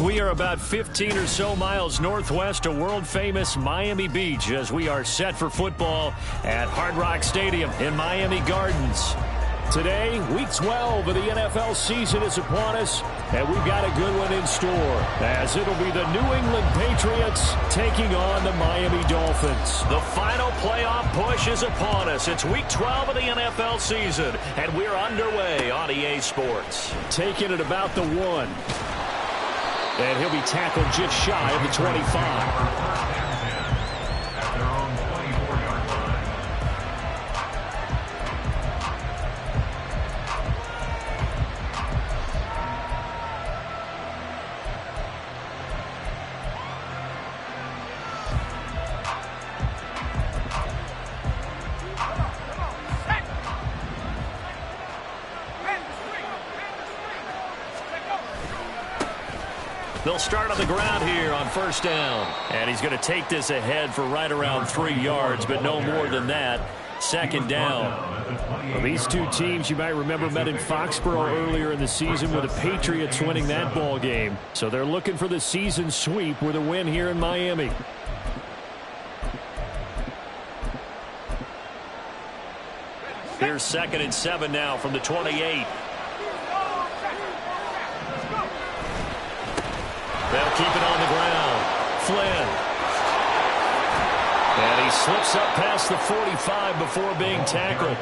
We are about 15 or so miles northwest of world-famous Miami Beach as we are set for football at Hard Rock Stadium in Miami Gardens. Today, Week 12 of the NFL season is upon us, and we've got a good one in store, as it'll be the New England Patriots taking on the Miami Dolphins. The final playoff push is upon us. It's Week 12 of the NFL season, and we're underway on EA Sports. Taking it about the 1. And he'll be tackled just shy of the 25. They'll start on the ground here on first down. And he's going to take this ahead for right around 3 yards, but no more than that. Second down. Well, these two teams, you might remember, met in Foxborough earlier in the season with the Patriots winning that ball game. So they're looking for the season sweep with a win here in Miami. Here's 2nd and 7 now from the 28. They'll keep it on the ground. Flynn. And he slips up past the 45 before being tackled.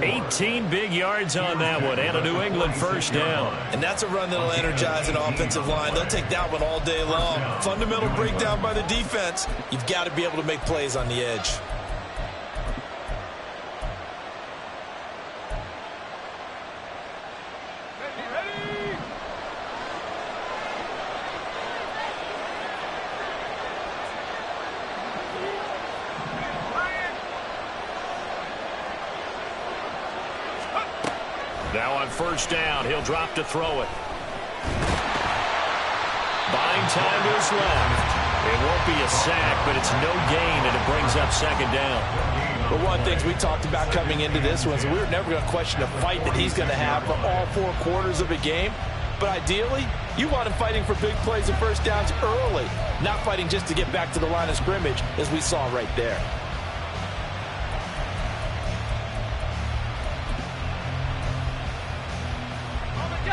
18 big yards on that one, and a New England first down. And that's a run that'll energize an offensive line. They'll take that one all day long. Fundamental breakdown by the defense. You've got to be able to make plays on the edge. Now on first down, he'll drop to throw it. Buying time to his left. It won't be a sack, but it's no gain, and it brings up second down. But one of the things we talked about coming into this was we were never going to question the fight that he's going to have for all 4 quarters of a game. But ideally, you want him fighting for big plays and first downs early, not fighting just to get back to the line of scrimmage, as we saw right there.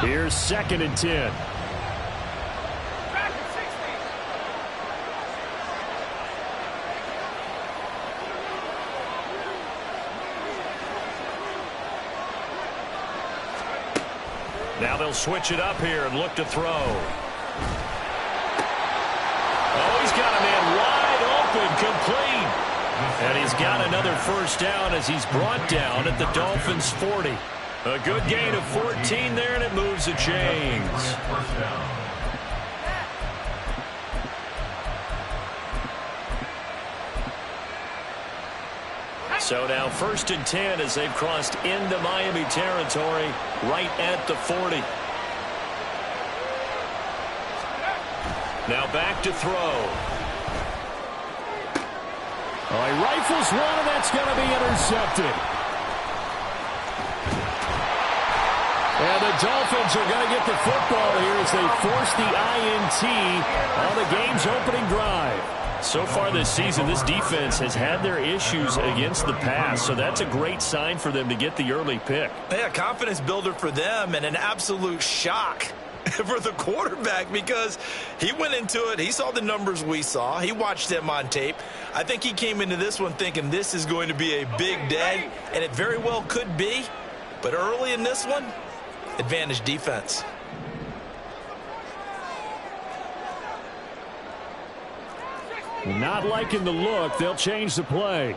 Here's 2nd and 10. Now they'll switch it up here and look to throw. Oh, he's got a man wide open, complete. And he's got another first down as he's brought down at the Dolphins' 40. A good gain of 14 there, and it moves the chains. So now 1st and 10 as they've crossed into Miami territory right at the 40. Now back to throw. Oh, he rifles one, and that's going to be intercepted. And the Dolphins are going to get the football here as they force the INT on the game's opening drive. So far this season, this defense has had their issues against the pass, so that's a great sign for them to get the early pick. Yeah, confidence builder for them and an absolute shock for the quarterback because he went into it. He saw the numbers we saw. He watched them on tape. I think he came into this one thinking this is going to be a big day, and it very well could be. But early in this one, advantage defense. Not liking the look. They'll change the play.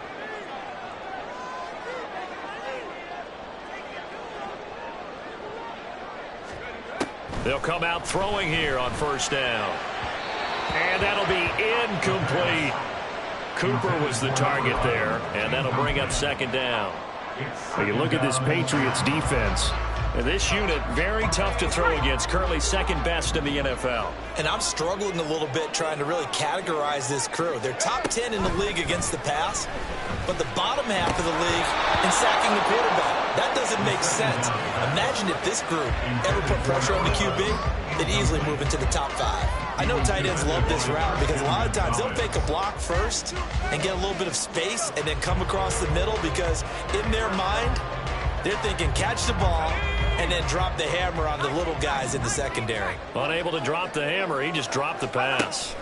They'll come out throwing here on first down. And that'll be incomplete. Cooper was the target there, and that'll bring up second down. When you look at this Patriots defense, and this unit, very tough to throw against, currently second best in the NFL. And I'm struggling a little bit trying to really categorize this crew. They're top 10 in the league against the pass, but the bottom half of the league in sacking the quarterback. That doesn't make sense. Imagine if this group ever put pressure on the QB, they'd easily move into the top 5. I know tight ends love this route because a lot of times they'll fake a block first and get a little bit of space and then come across the middle because in their mind, they're thinking catch the ball and then drop the hammer on the little guys in the secondary. Unable to drop the hammer, he just dropped the pass.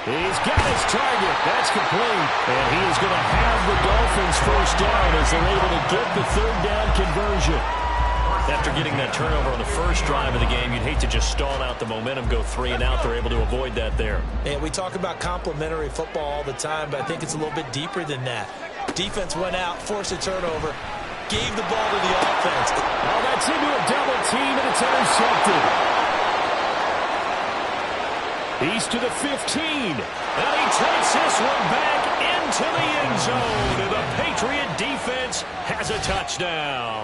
He's got his target. That's complete. And he is going to have the Dolphins first down as they're able to get the third down conversion. After getting that turnover on the first drive of the game, you'd hate to just stall out the momentum, go 3 and out. They're able to avoid that there. And we talk about complementary football all the time, but I think it's a little bit deeper than that. Defense went out, forced a turnover, gave the ball to the offense. Oh, that's into a double team, and it's intercepted. He's to the 15, and he takes this one back into the end zone, and the Patriot defense has a touchdown.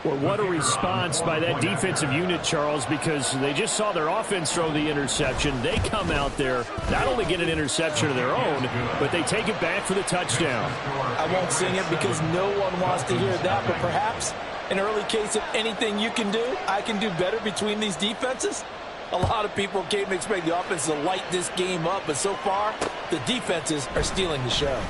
Well, what a response by that defensive unit, Charles, because they just saw their offense throw the interception. They come out there, not only get an interception of their own, but they take it back for the touchdown. I won't sing it because no one wants to hear that, but perhaps an early case of anything you can do, I can do better between these defenses. A lot of people came to expect the offense to light this game up, but so far, the defenses are stealing the show.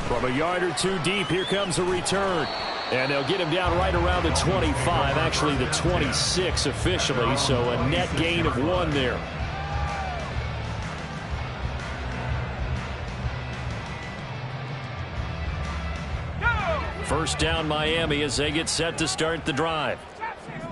From a yard or two deep, here comes a return. And they'll get him down right around the 25, actually the 26 officially, so a net gain of 1 there. First down Miami as they get set to start the drive.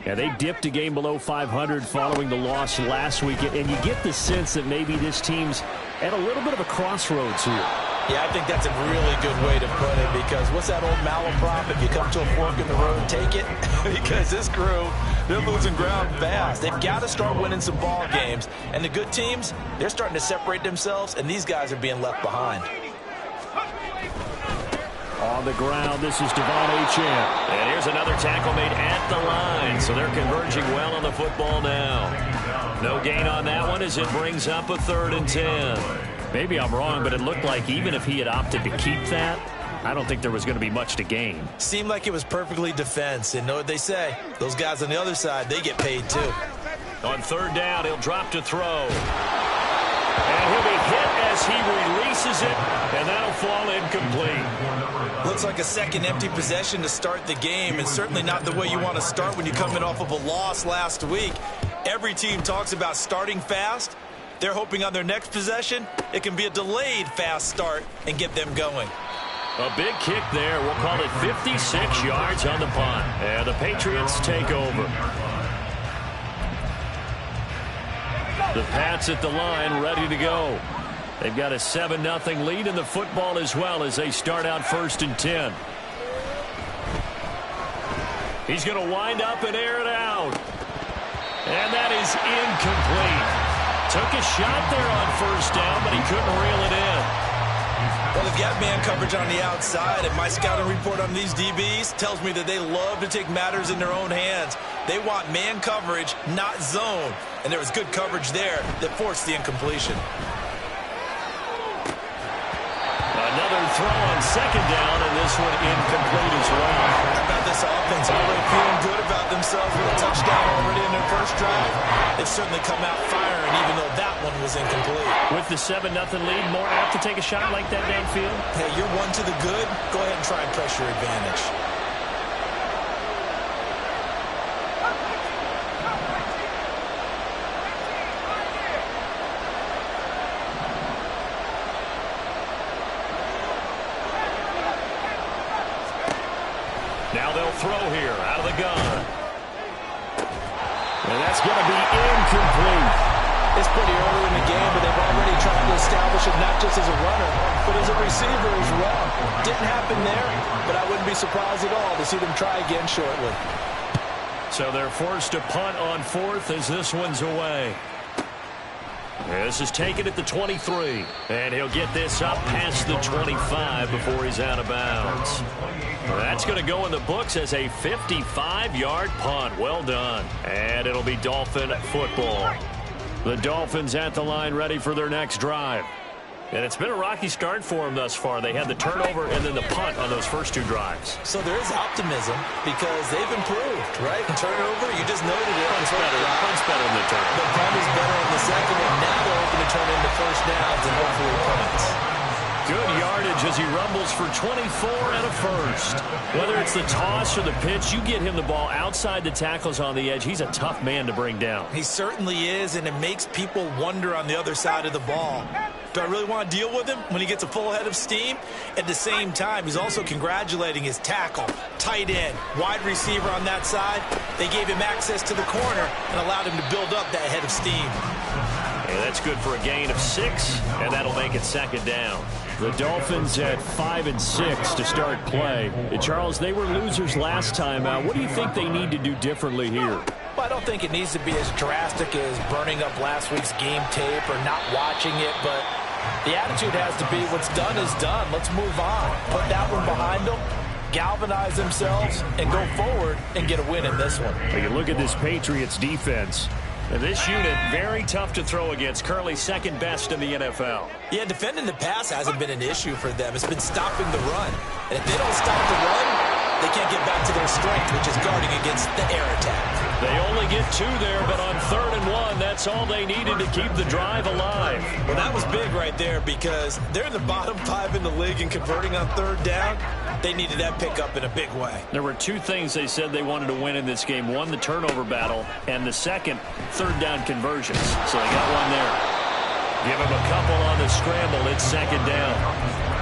Yeah, they dipped a game below 500 following the loss last week, and you get the sense that maybe this team's at a little bit of a crossroads here. Yeah, I think that's a really good way to put it because what's that old malaprop? If you come to a fork in the road, take it. Because this crew, they're losing ground fast. They've got to start winning some ball games. And the good teams, they're starting to separate themselves, and these guys are being left behind. On the ground, this is Devon Achane. And here's another tackle made at the line. So they're converging well on the football now. No gain on that one as it brings up a 3rd and 10. Maybe I'm wrong, but it looked like even if he had opted to keep that, I don't think there was going to be much to gain. Seemed like it was perfectly defense. And know what they say? Those guys on the other side, they get paid too. On 3rd down, he'll drop to throw. And he'll be hit as he releases it, and that'll fall incomplete. Looks like a second empty possession to start the game, and certainly not the way you want to start when you're coming off of a loss last week. Every team talks about starting fast. They're hoping on their next possession, it can be a delayed fast start and get them going. A big kick there. We'll call it 56 yards on the punt. And the Patriots take over. The Pats at the line, ready to go. They've got a 7-0 lead in the football as well as they start out 1st and 10. He's going to wind up and air it out. And that is incomplete. Took a shot there on 1st down, but he couldn't reel it in. Well, they've got man coverage on the outside, and my scouting report on these DBs tells me that they love to take matters in their own hands. They want man coverage, not zone. And there was good coverage there that forced the incompletion. Another throw on 2nd down, and this one incomplete as well. How about this offense? Already feeling good about themselves with a touchdown already in their first drive. They've certainly come out firing, even though that one was incomplete. With the 7-0 lead, more apt to take a shot like that downfield? Hey, you're 1 to the good. Go ahead and try and press your advantage. Now they'll throw here out of the gun. And that's going to be incomplete. It's pretty early in the game, but they've already tried to establish it not just as a runner, but as a receiver as well. Didn't happen there, but I wouldn't be surprised at all to see them try again shortly. So they're forced to punt on 4th as this one's away. This is taken at the 23, and he'll get this up past the 25 before he's out of bounds. That's going to go in the books as a 55-yard punt. Well done. And it'll be Dolphin football. The Dolphins at the line ready for their next drive. And it's been a rocky start for them thus far. They had the turnover and then the punt on those first 2 drives. So there is optimism because they've improved, right? Turnover, you just noted it. Punt's better than the turnover. The punt is better in the second one. Now they're hoping to turn into first downs and hopefully punts. Good yardage as he rumbles for 24 and a first. Whether it's the toss or the pitch, you get him the ball outside the tackles on the edge. He's a tough man to bring down. He certainly is, and it makes people wonder on the other side of the ball. Do I really want to deal with him when he gets a full head of steam? At the same time, he's also congratulating his tackle, tight end, wide receiver on that side. They gave him access to the corner and allowed him to build up that head of steam. And that's good for a gain of 6, and that'll make it second down. The Dolphins at 5 and 6 to start play. Charles, they were losers last time out. What do you think they need to do differently here? Well, I don't think it needs to be as drastic as burning up last week's game tape or not watching it, but the attitude has to be what's done is done. Let's move on. Put that one behind them, galvanize themselves, and go forward and get a win in this one. You look at this Patriots defense. And this unit, very tough to throw against, currently second best in the NFL. Yeah, defending the pass hasn't been an issue for them. It's been stopping the run. And if they don't stop the run, they can't get back to their strength, which is guarding against the air attack. They only get 2 there, but on 3rd and 1, that's all they needed to keep the drive alive. Well, that was big right there because they're in the bottom 5 in the league and converting on 3rd down. They needed that pickup in a big way. There were 2 things they said they wanted to win in this game. One, the turnover battle, and the second, 3rd down conversions. So they got one there. Give him a couple on the scramble. It's 2nd down.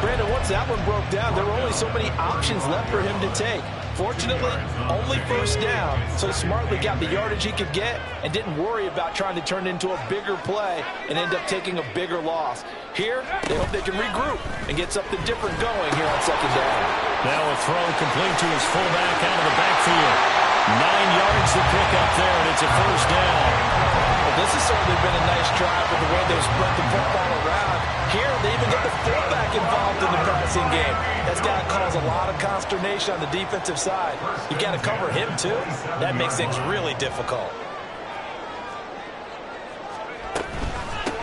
Brandon, once that one broke down, there were only so many options left for him to take. Fortunately, only 1st down, so smartly got the yardage he could get and didn't worry about trying to turn it into a bigger play and end up taking a bigger loss. Here, they hope they can regroup and get something different going here on 2nd down. Now a throw complete to his fullback out of the backfield. 9 yards to pick up there, and it's a 1st down. Well, this has certainly been a nice drive with the way they've spread the football around. Here, they even get the fullback involved in the passing game. That's got to cause a lot of consternation on the defensive side. You've got to cover him, too. That makes things really difficult.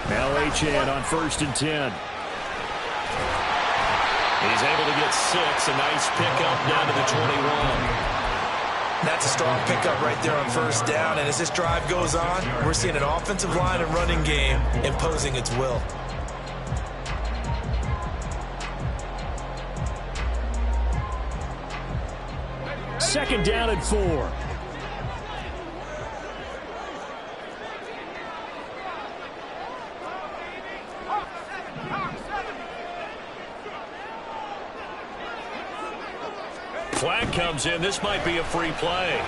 Now Achane on 1st and 10. He's able to get 6. A nice pickup down to the 21. That's a strong pickup right there on 1st down. And as this drive goes on, we're seeing an offensive line and running game imposing its will. Second down and 4. Flag comes in. This might be a free play.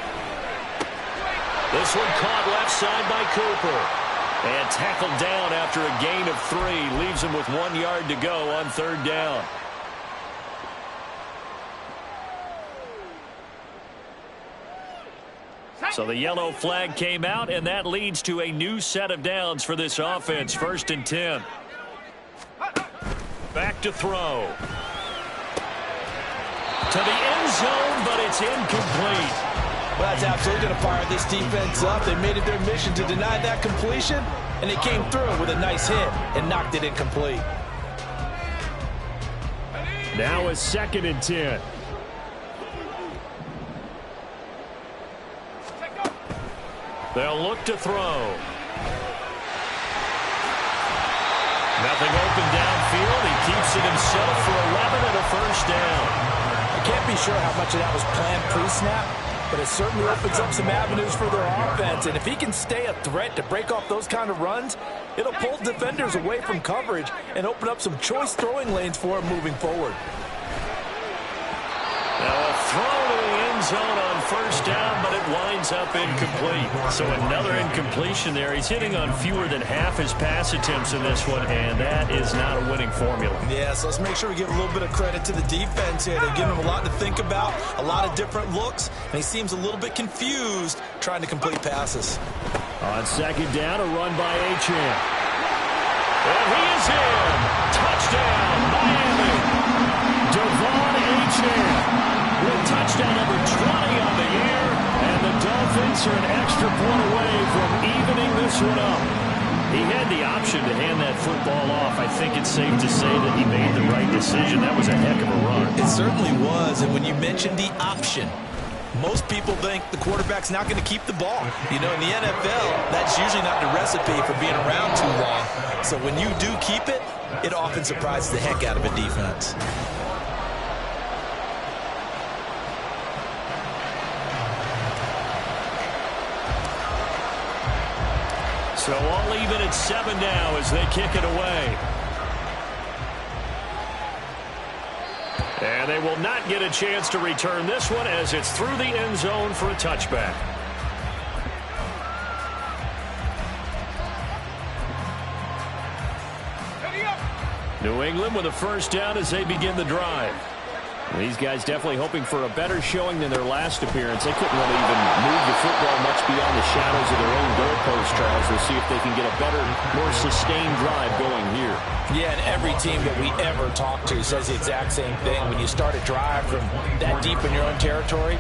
This one caught left side by Cooper. And tackled down after a gain of 3. Leaves him with 1 yard to go on 3rd down. So the yellow flag came out, and that leads to a new set of downs for this offense. 1st and 10. Back to throw. To the end zone, but it's incomplete. Well, that's absolutely going to fire this defense up. They made it their mission to deny that completion, and they came through with a nice hit and knocked it incomplete. Now a 2nd and 10. They'll look to throw. Nothing open downfield. He keeps it himself for 11 and a 1st down. I can't be sure how much of that was planned pre-snap, but it certainly opens up some avenues for their offense. And if he can stay a threat to break off those kind of runs, it'll pull defenders away from coverage and open up some choice throwing lanes for him moving forward. Now a throw to the end end zone on first down, but it winds up incomplete. So another incompletion there. He's hitting on fewer than half his pass attempts in this one, and that is not a winning formula. Yeah, so let's make sure we give a little bit of credit to the defense here. They're giving him a lot to think about, a lot of different looks, and he seems a little bit confused trying to complete passes. On second down, a run by Achane. And he is in. Touchdown, Miami. Devon Achane with touchdown number 20 on the year, and the Dolphins are an extra point away from evening this one up. He had the option to hand that football off. I think it's safe to say that he made the right decision. That was a heck of a run. It certainly was, and when you mentioned the option, most people think the quarterback's not going to keep the ball. You know, in the NFL, that's usually not the recipe for being around too long. So when you do keep it, it often surprises the heck out of a defense. So all even at 7 now as they kick it away. And they will not get a chance to return this one as it's through the end zone for a touchback. New England with a first down as they begin the drive. These guys definitely hoping for a better showing than their last appearance. They couldn't really even move the football much beyond the shadows of their own goalpost, Charles. We'll see if they can get a better, more sustained drive going here. Yeah, and every team that we ever talk to says the exact same thing. When you start a drive from that deep in your own territory,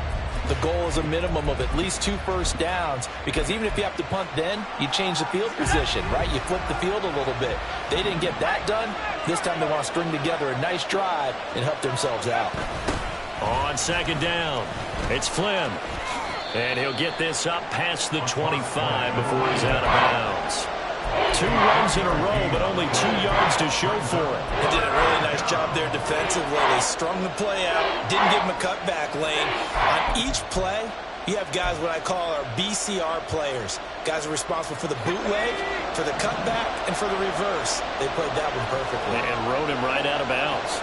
the goal is a minimum of at least 2 first downs, because even if you have to punt then, you change the field position, right? You flip the field a little bit. They didn't get that done. This time they want to string together a nice drive and help themselves out. On second down, it's Flynn. And he'll get this up past the 25 before he's out of bounds. 2 runs in a row, but only 2 yards to show for it. They did a really nice job there defensively. They strung the play out, didn't give him a cutback lane. On each play, you have guys what I call our BCR players. Guys are responsible for the bootleg, for the cutback, and for the reverse. They played that one perfectly. And rode him right out of bounds.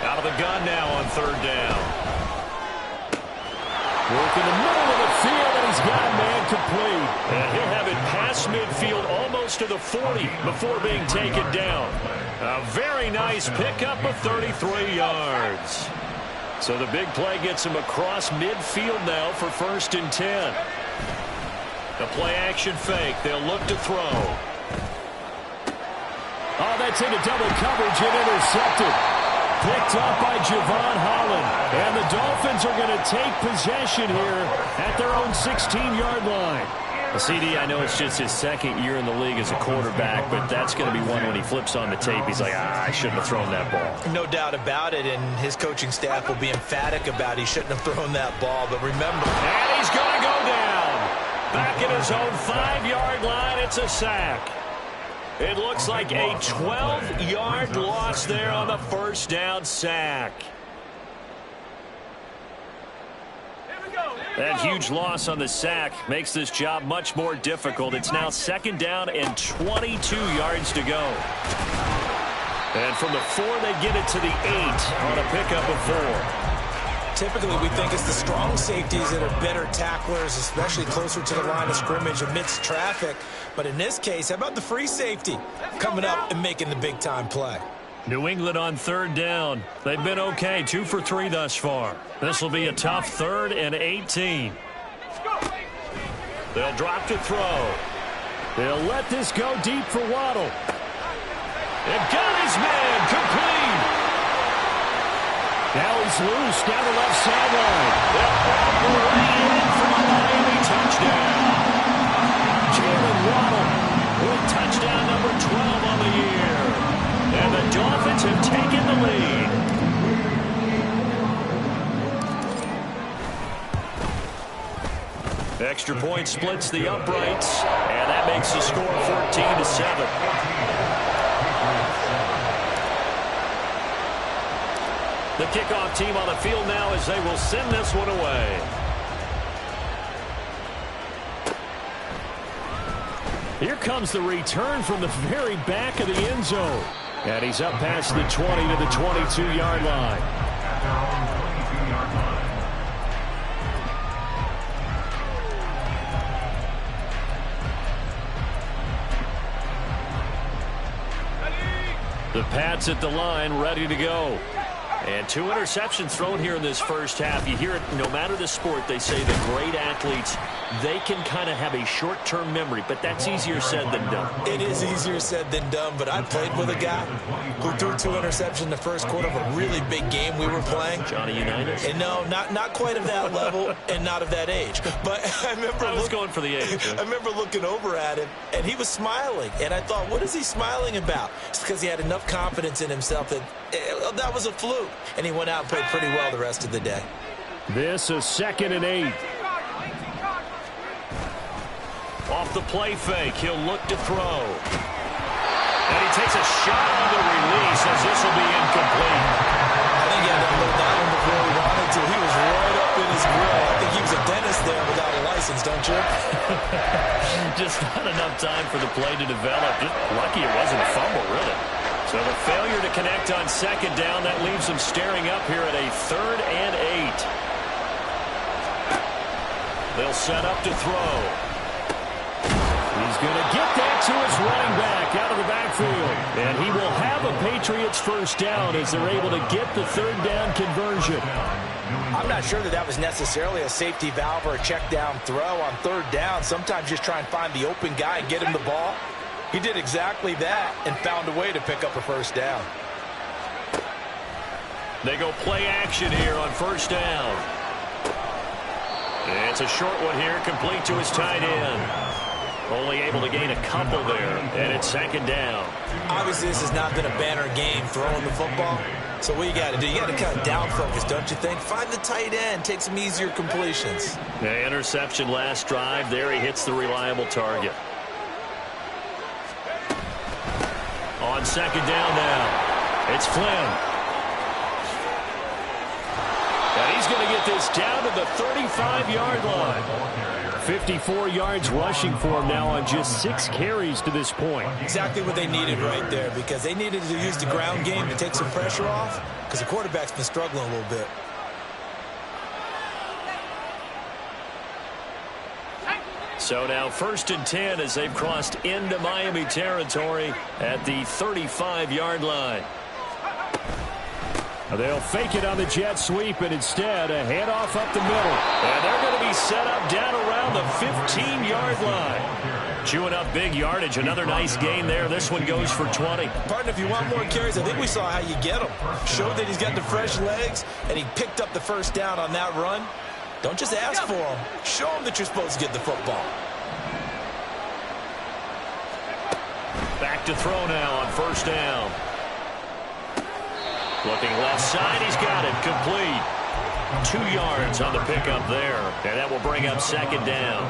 Out of the gun now on third down. Work in the middle of the field, and he's got a man complete. And he'll have it past midfield almost to the 40 before being taken down. A very nice pickup of 33 yards. So the big play gets him across midfield now for 1st and 10. The play action fake. They'll look to throw. Oh, that's into double coverage and intercepted. Picked up by Javon Holland. And the Dolphins are going to take possession here at their own 16-yard line. CD, I know it's just his 2nd year in the league as a quarterback, but that's going to be one when he flips on the tape. He's like, I shouldn't have thrown that ball. No doubt about it, and his coaching staff will be emphatic about he shouldn't have thrown that ball. But remember, and he's going to go down. Back at his own 5-yard line, it's a sack. It looks like a 12-yard loss there on the first down sack. That huge loss on the sack makes this job much more difficult. It's now 2nd down and 22 yards to go. And from the 4, they get it to the 8 on a pickup of 4. Typically, we think it's the strong safeties that are better tacklers, especially closer to the line of scrimmage amidst traffic. But in this case, how about the free safety coming up and making the big-time play? New England on 3rd down. They've been okay, 2 for 3 thus far. This will be a tough 3rd and 18. They'll drop to throw. They'll let this go deep for Waddle. And got his man complete. Now he's loose down the left sideline. They'll bring in for a Miami touchdown. Jalen Waddle with touchdown number 12 on the year. And the Dolphins have taken the lead. Extra point splits the uprights, and that makes the score 14-7. The kickoff team on the field now as they will send this one away. Here comes the return from the very back of the end zone. And he's up past the 20 to the 22-yard line. The Pats at the line, ready to go. And 2 interceptions thrown here in this first half. You hear it, no matter the sport, they say the great athletes, they can kind of have a short-term memory, but that's easier said than done. It is easier said than done, but I played with a guy who threw 2 interceptions in the first quarter of a really big game we were playing. Johnny Unitas? And no, not quite of that level and not of that age. But I was going for the age. I remember looking over at him, and he was smiling. And I thought, what is he smiling about? It's because he had enough confidence in himself that that was a fluke. And he went out and played pretty well the rest of the day. This is 2nd and 8. Off the play fake, he'll look to throw. And he takes a shot on the release as this will be incomplete. I think he had to load that one before he wanted to. He was right up in his grill. I think he was a dentist there without a license, don't you? Just not enough time for the play to develop. Just lucky it wasn't a fumble, really. So the failure to connect on 2nd down, that leaves them staring up here at a 3rd and 8. They'll set up to throw. He's going to get that to his running back out of the backfield. And he will have a Patriots first down as they're able to get the 3rd down conversion. I'm not sure that was necessarily a safety valve or a check down throw on 3rd down. Sometimes just try and find the open guy and get him the ball. He did exactly that and found a way to pick up a first down. They go play action here on 1st down. And it's a short one here, complete to his tight end. Only able to gain a couple there, and it's 2nd down. Obviously, this has not been a banner game throwing the football. So what you got to do, you got to kind of down focus, don't you think? Find the tight end, take some easier completions. The interception last drive. There he hits the reliable target. On 2nd down now, it's Flynn. And he's going to get this down to the 35-yard line. 54 yards rushing for him now on just 6 carries to this point. Exactly what they needed right there, because they needed to use the ground game to take some pressure off, because the quarterback's been struggling a little bit. So now 1st and 10 as they've crossed into Miami territory at the 35-yard line. They'll fake it on the jet sweep, and instead a handoff up the middle. And they're going to be set up down around the 15-yard line. Chewing up big yardage. Another nice gain there. This one goes for 20. Partner, if you want more carries, I think we saw how you get them. Showed that he's got the fresh legs, and he picked up the first down on that run. Don't just ask for them. Show them that you're supposed to get the football. Back to throw now on 1st down. Looking left side, he's got it, complete. 2 yards on the pickup there, and that will bring up 2nd down.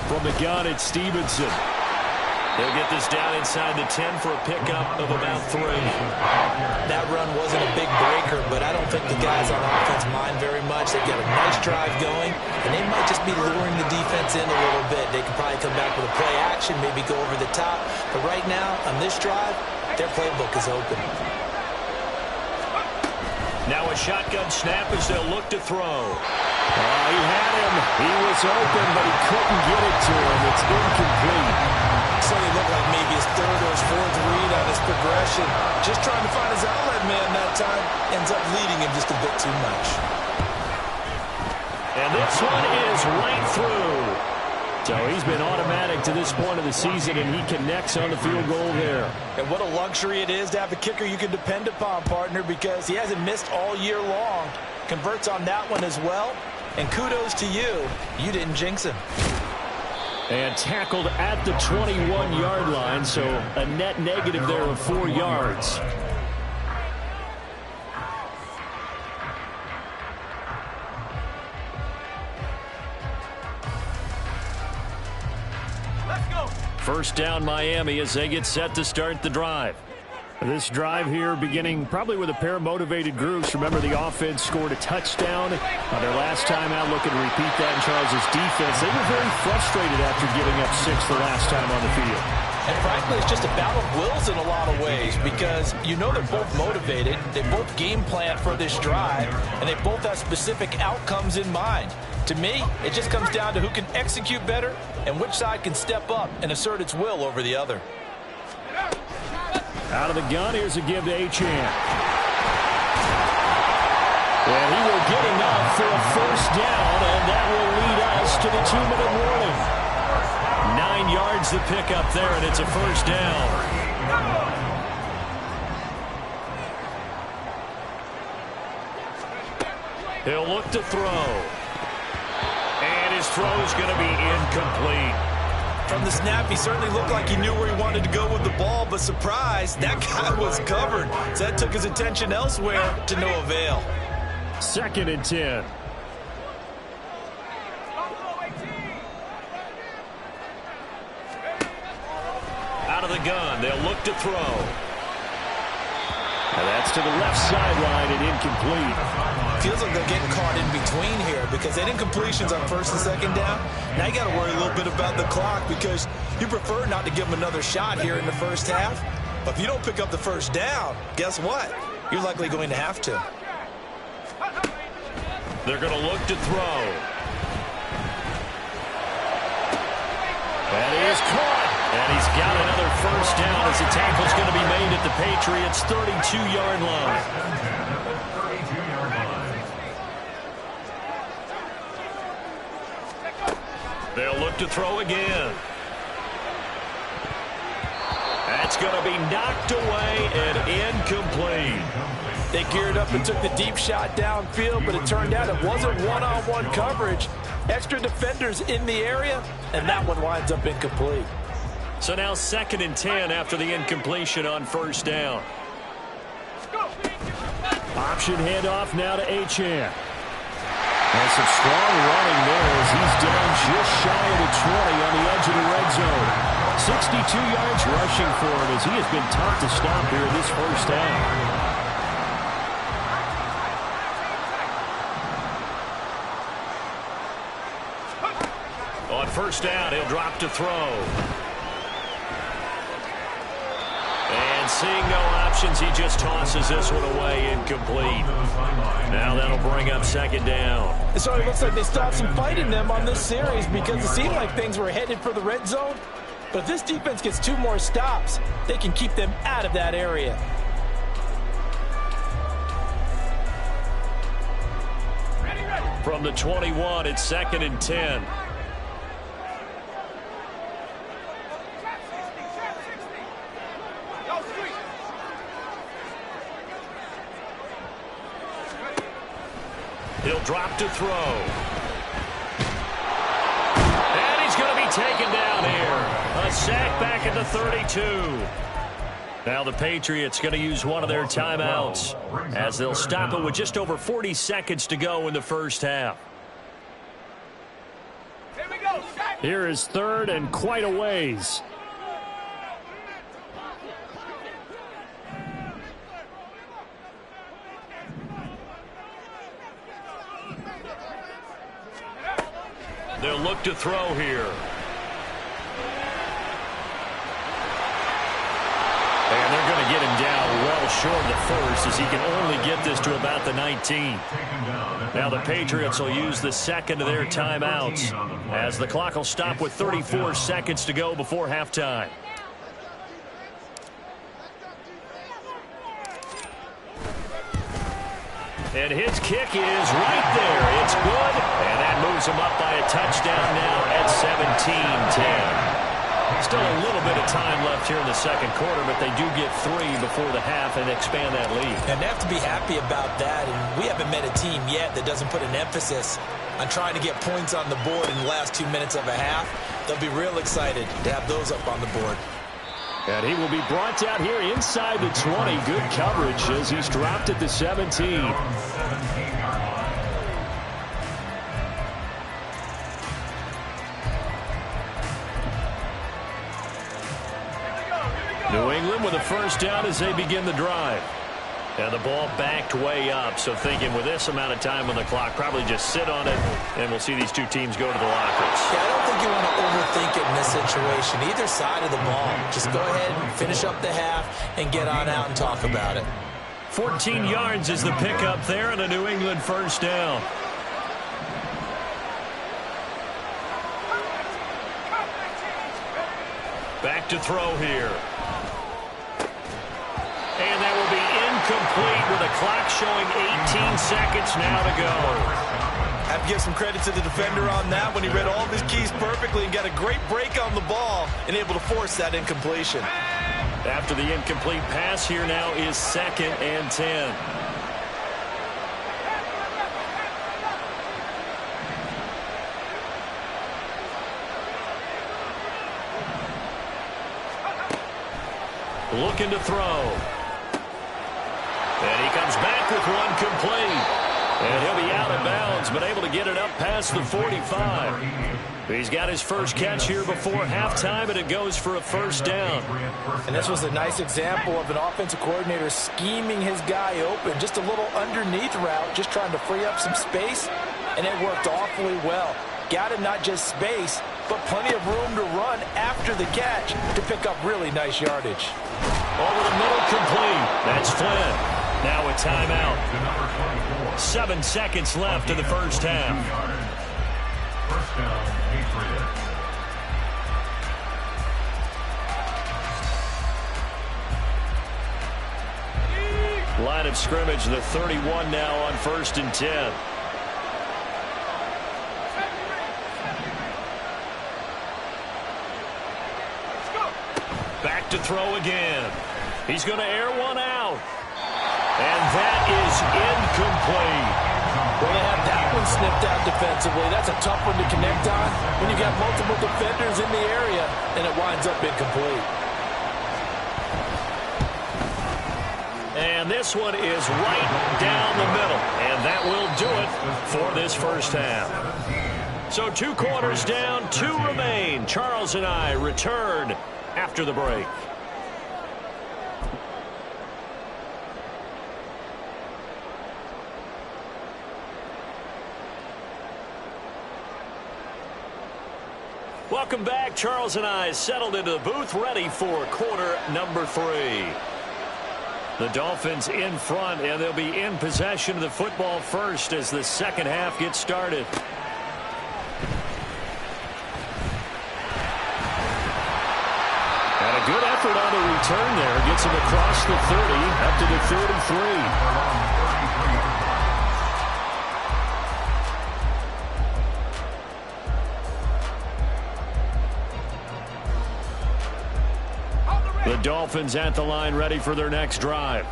From the gun, it's Stevenson. They'll get this down inside the 10 for a pickup of about 3. That run wasn't a big breaker, but I don't think the guys on offense mind very much. They've got a nice drive going, and they might just be luring the defense in a little bit. They could probably come back with a play action, maybe go over the top. But right now, on this drive, their playbook is open. Now a shotgun snap as they'll look to throw. He had him. He was open, but he couldn't get it to him. It's incomplete. So he looked like maybe his 3rd or his 4th read on his progression. Just trying to find his outlet man that time. Ends up leading him just a bit too much. And this one is right through. So he's been automatic to this point of the season, and he connects on the field goal there. And what a luxury it is to have a kicker you can depend upon, partner, because he hasn't missed all year long. Converts on that one as well. And kudos to you. You didn't jinx him. And tackled at the 21-yard line, so a net negative there of 4 yards. Let's go. 1st down Miami as they get set to start the drive. This drive here beginning probably with a pair of motivated groups. Remember, the offense scored a touchdown on their last time out, looking to repeat that in Charles' defense. They were very frustrated after giving up 6 the last time on the field. And frankly, it's just a battle of wills in a lot of ways because you know they're both motivated, they both game plan for this drive, and they both have specific outcomes in mind. To me, it just comes down to who can execute better and which side can step up and assert its will over the other. Out of the gun, here's a give to Achane. And he will get enough for a first down, and that will lead us to the 2-minute warning. 9 yards to pick up there, and it's a first down. He'll look to throw. And his throw is going to be incomplete. From the snap, he certainly looked like he knew where he wanted to go with the ball, but surprise, that guy was covered. So that took his attention elsewhere to no avail. 2nd and 10. Out of the gun, they'll look to throw. And that's to the left sideline and incomplete. Feels like they're getting caught in between here because they had incompletions on 1st and 2nd down. Now you got to worry a little bit about the clock because you prefer not to give them another shot here in the first half. But if you don't pick up the first down, guess what? You're likely going to have to. They're going to look to throw. And he is caught. And he's got another first down as the tackle's going to be made at the Patriots' 32-yard line. They'll look to throw again. That's going to be knocked away and incomplete. They geared up and took the deep shot downfield, but it turned out it wasn't one-on-one coverage. Extra defenders in the area, and that one winds up incomplete. So now 2nd and 10 after the incompletion on first down. Option handoff now to Achane. And some strong running there as he's down just shy of the 20 on the edge of the red zone. 62 yards rushing for him as he has been tough to stop here this first half. On first down, he'll drop to throw. And seeing no options, he just tosses this one away, incomplete. Now that'll bring up 2nd down. So it looks like they stopped some fight in them on this series because it seemed like things were headed for the red zone. But if this defense gets 2 more stops, they can keep them out of that area. From the 21, it's 2nd and 10. He'll drop to throw. And he's going to be taken down here. A sack back at the 32. Now the Patriots going to use one of their timeouts as they'll stop it with just over 40 seconds to go in the first half. Here is 3rd and quite a ways. They'll look to throw here. And they're going to get him down well short of the first as he can only get this to about the 19. Now the Patriots will use the 2nd of their timeouts as the clock will stop with 34 seconds to go before halftime. And his kick is right there. It's good. And that moves him up by a touchdown now at 17-10. Still a little bit of time left here in the second quarter, but they do get 3 before the half and expand that lead. And they have to be happy about that. And we haven't met a team yet that doesn't put an emphasis on trying to get points on the board in the last 2 minutes of a half. They'll be real excited to have those up on the board. And he will be brought down here inside the 20. Good coverage as he's dropped at the 17. New England with a first down as they begin the drive. And the ball backed way up, so thinking with this amount of time on the clock, probably just sit on it, and we'll see these two teams go to the lockers. Yeah, I don't think you want to overthink it in this situation. Either side of the ball. Just go ahead and finish up the half and get on out and talk about it. 14 yards is the pickup there, and a New England first down. Back to throw here. And that will be incomplete with a clock showing 18 seconds now to go. Have to give some credit to the defender on that when he read all of his keys perfectly and got a great break on the ball and able to force that incompletion. After the incomplete pass, here now is 2nd and 10. Looking to throw. And he comes back with one complete. And he'll be out of bounds, but able to get it up past the 45. He's got his first catch here before halftime, and it goes for a first down. And this was a nice example of an offensive coordinator scheming his guy open. Just a little underneath route, just trying to free up some space, and it worked awfully well. Got him not just space, but plenty of room to run after the catch to pick up really nice yardage. Over the middle, complete. That's Flynn. Now a timeout. 7 seconds left in the first half. First down, Patriots. Line of scrimmage, the 31 now on 1st and 10. Back to throw again. He's going to air one out. And that is incomplete. Well, they have that one snipped out defensively. That's a tough one to connect on when you've got multiple defenders in the area, and it winds up incomplete. And this one is right down the middle. And that will do it for this first half. So 2 quarters down, 2 remain. Charles and I return after the break. Welcome back. Charles and I settled into the booth, ready for quarter number 3. The Dolphins in front, and they'll be in possession of the football first as the second half gets started. And a good effort on the return there. Gets him across the 30, up to the 33. The Dolphins at the line, ready for their next drive.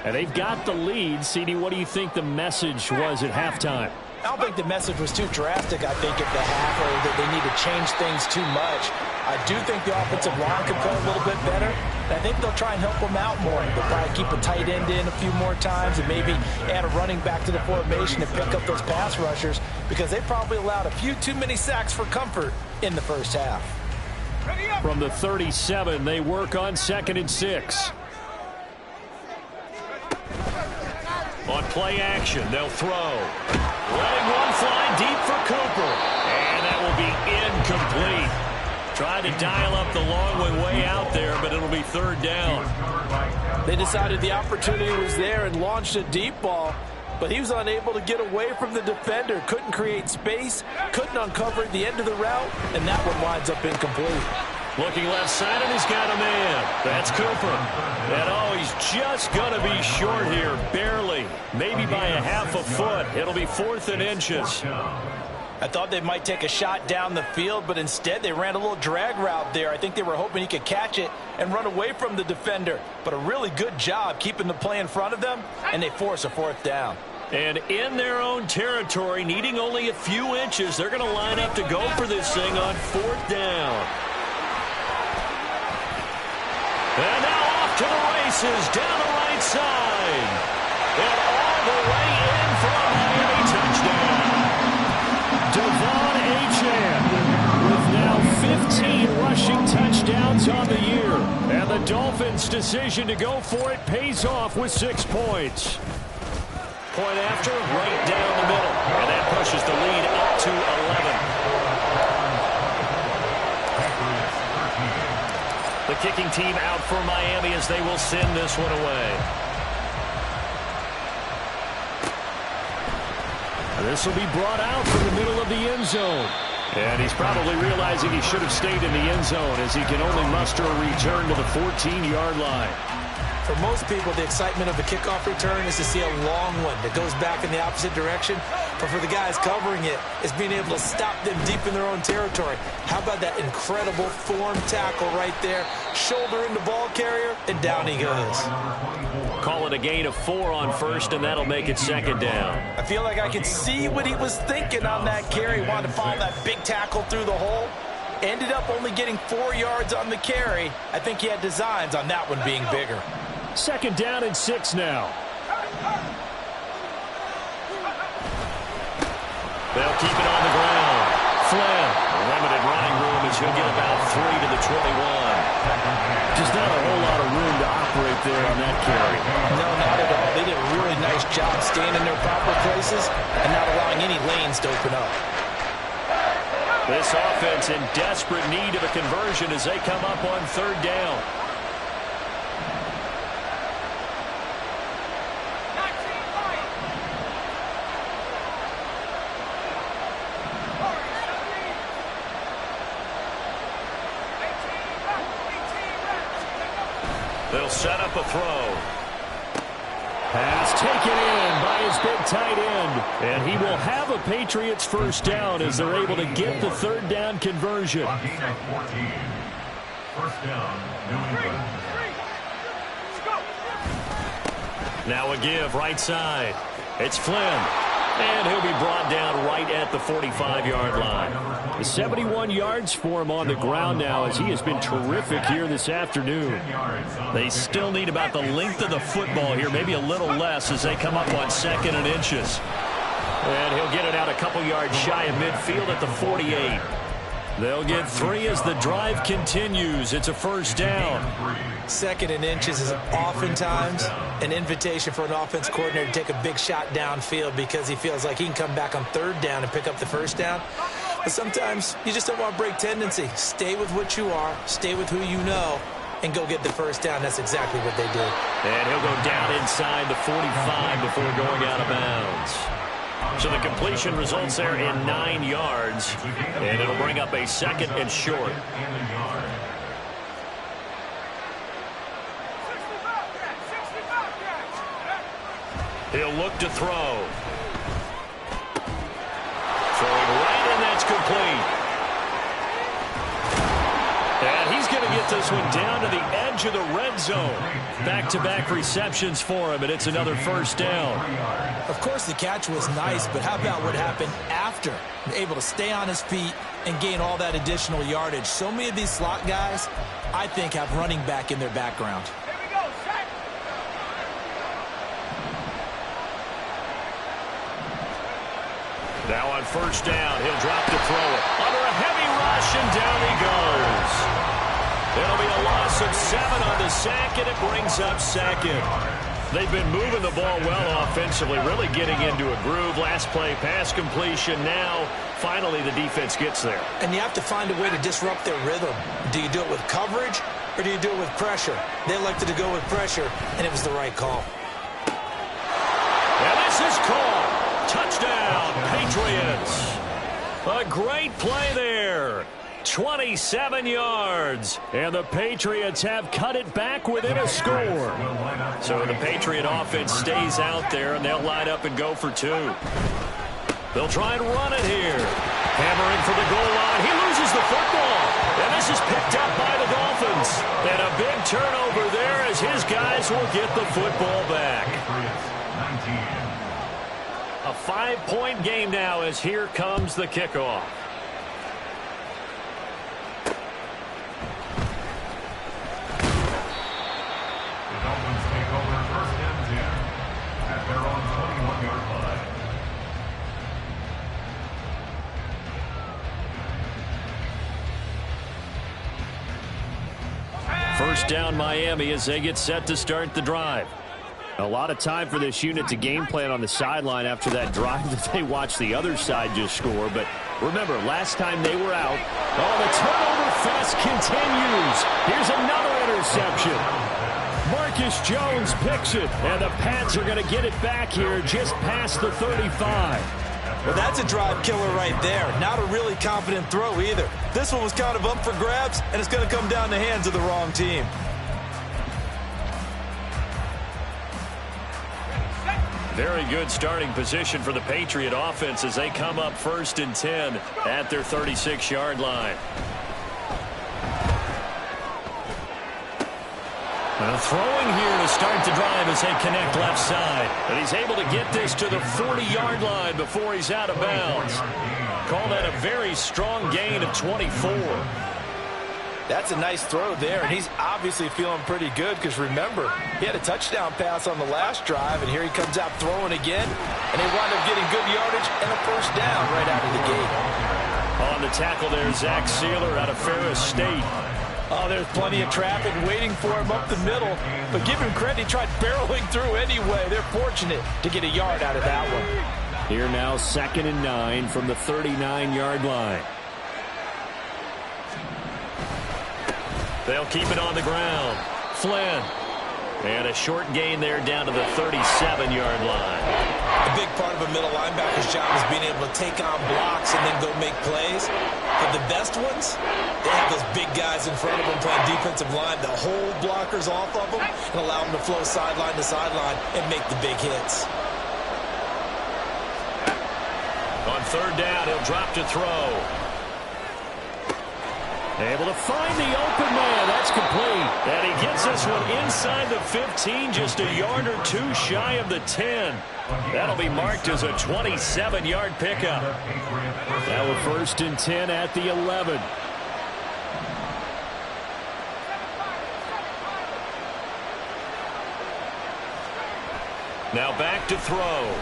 And they've got the lead. CD, what do you think the message was at halftime? I don't think the message was too drastic, I think, at the half, or that they need to change things too much. I do think the offensive line could play a little bit better. And I think they'll try and help them out more. They'll probably keep a tight end in a few more times and maybe add a running back to the formation to pick up those pass rushers, because they probably allowed a few too many sacks for comfort in the first half. From the 37, they work on 2nd and 6. On play action, they'll throw. Letting one fly deep for Cooper. And that will be incomplete. Tried to dial up the long one way out there, but it'll be 3rd down. They decided the opportunity was there and launched a deep ball, but he was unable to get away from the defender. Couldn't create space, couldn't uncover at the end of the route, and that one winds up incomplete. Looking left side, and he's got a man. That's Cooper. And oh, he's just going to be short here, barely. Maybe by a half a foot. It'll be 4th and inches. I thought they might take a shot down the field, but instead they ran a little drag route there. I think they were hoping he could catch it and run away from the defender. But a really good job keeping the play in front of them, and they force a 4th down. And in their own territory, needing only a few inches, they're going to line up to go for this thing on 4th down. And now off to the races, down the right side. And all the way in for a Miami touchdown. Devon Achane with now 15 rushing touchdowns on the year. And the The Dolphins' decision to go for it pays off with 6 points. Point after, right down the middle. And that pushes the lead up to 11. The kicking team out for Miami as they will send this one away. This will be brought out from the middle of the end zone. And he's probably realizing he should have stayed in the end zone as he can only muster a return to the 14-yard line. For most people, the excitement of a kickoff return is to see a long one that goes back in the opposite direction. But for the guys covering it, it's being able to stop them deep in their own territory. How about that incredible form tackle right there? Shoulder in the ball carrier, and down he goes. Call it a gain of 4 on first, and that'll make it second down. I feel like I could see what he was thinking on that carry. Wanted to follow that big tackle through the hole. Ended up only getting 4 yards on the carry. I think he had designs on that one being bigger. Second down and 6 now. They'll keep it on the ground. Flynn, limited running room as he'll get about 3 to the 21. Just not a whole lot of room to operate there on that carry. No, not at all. They did a really nice job staying in their proper places and not allowing any lanes to open up. This offense in desperate need of a conversion as they come up on third down. They'll set up a throw. Pass taken in by his big tight end. And he will have a Patriots first down as they're able to get the third down conversion. First down, New England. Now a give right side. It's Flynn. And he'll be brought down right at the 45-yard line. 71 yards for him on the ground now as he has been terrific here this afternoon. They still need about the length of the football here, maybe a little less as they come up on 2nd and inches. And he'll get it out a couple yards shy of midfield at the 48. They'll get 3 as the drive continues. It's a first down. 2nd and inches is oftentimes an invitation for an offense coordinator to take a big shot downfield because he feels like he can come back on 3rd down and pick up the first down. But sometimes you just don't want to break tendency. Stay with what you are, stay with who you know, and go get the first down. That's exactly what they did. And he'll go down inside the 45 before going out of bounds. So the completion results there in 9 yards, and it'll bring up a 2nd and short. He'll look to throw. Throwing right, and that's complete. And he's going to get this one down to the edge of the red zone. Back-to-back receptions for him, and it's another first down. Of course, the catch was nice, but how about what happened after? Able to stay on his feet and gain all that additional yardage. So many of these slot guys, I think, have running back in their background. Now on first down, he'll drop to throw it. Under a heavy rush, and down he goes. It'll be a loss of 7 on the sack, and it brings up 2nd. They've been moving the ball well offensively, really getting into a groove. Last play, pass completion. Now, finally, the defense gets there. And you have to find a way to disrupt their rhythm. Do you do it with coverage, or do you do it with pressure? They elected to go with pressure, and it was the right call. And this is called. Touchdown, Patriots. A great play there. 27 yards. And the Patriots have cut it back within a score. So the Patriot offense stays out there, and they'll line up and go for 2. They'll try and run it here. Hammering for the goal line. He loses the football. And this is picked up by the Dolphins. And a big turnover there as his guys will get the football back. A 5-point game now as here comes the kickoff. The Dolphins take over 1st and 10 at their own 21-yard line. First down Miami as they get set to start the drive. A lot of time for this unit to game plan on the sideline after that drive that they watched the other side just score. But remember, last time they were out, the turnover fest continues. Here's another interception. Marcus Jones picks it, and the Pats are going to get it back here just past the 35. Well, that's a drive killer right there. Not a really confident throw either. This one was kind of up for grabs, and it's going to come down the hands of the wrong team. Very good starting position for the Patriot offense as they come up 1st and 10 at their 36-yard line. Throwing here to start the drive as they connect left side. And he's able to get this to the 40-yard line before he's out of bounds. Call that a very strong gain of 24. That's a nice throw there, and he's obviously feeling pretty good because, remember, he had a touchdown pass on the last drive, and here he comes out throwing again, and they wind up getting good yardage and a first down right out of the gate. On the tackle there, Zach Sealer out of Ferris State. Oh, there's plenty of traffic waiting for him up the middle, but give him credit, he tried barreling through anyway. They're fortunate to get a yard out of that one. Here now, 2nd and 9 from the 39-yard line. They'll keep it on the ground. Flynn. And a short gain there down to the 37-yard line. A big part of a middle linebacker's job is being able to take on blocks and then go make plays. But the best ones, they have those big guys in front of them playing defensive line to hold blockers off of them and allow them to flow sideline to sideline and make the big hits. On 3rd down, he'll drop to throw. Able to find the open man. That's complete. And he gets this one inside the 15, just a yard or two shy of the 10. That'll be marked as a 27-yard pickup. Now we're 1st and 10 at the 11. Now back to throw.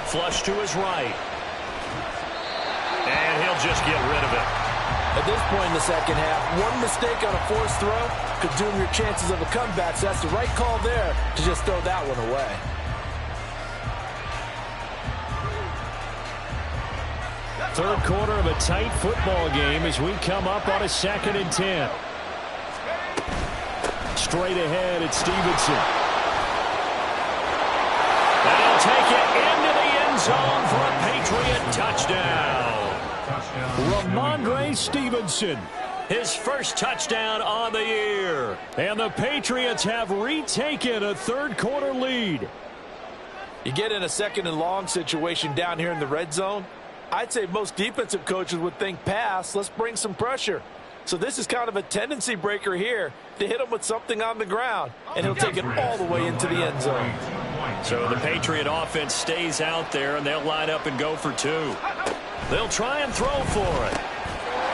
Flush to his right. And he'll just get rid of it. At this point in the second half, one mistake on a forced throw could doom your chances of a comeback, so that's the right call there to just throw that one away. Third quarter of a tight football game as we come up on a 2nd and 10. Straight ahead, it's Stevenson. And he'll take it into the end zone for a Patriot touchdown. Ramondre Stevenson, his first touchdown on the year. And the Patriots have retaken a third quarter lead. You get in a 2nd and long situation down here in the red zone, I'd say most defensive coaches would think pass, let's bring some pressure. So this is kind of a tendency breaker here to hit him with something on the ground, and he'll take it all the way into the end zone. So the Patriot offense stays out there, and they'll line up and go for 2. They'll try and throw for it.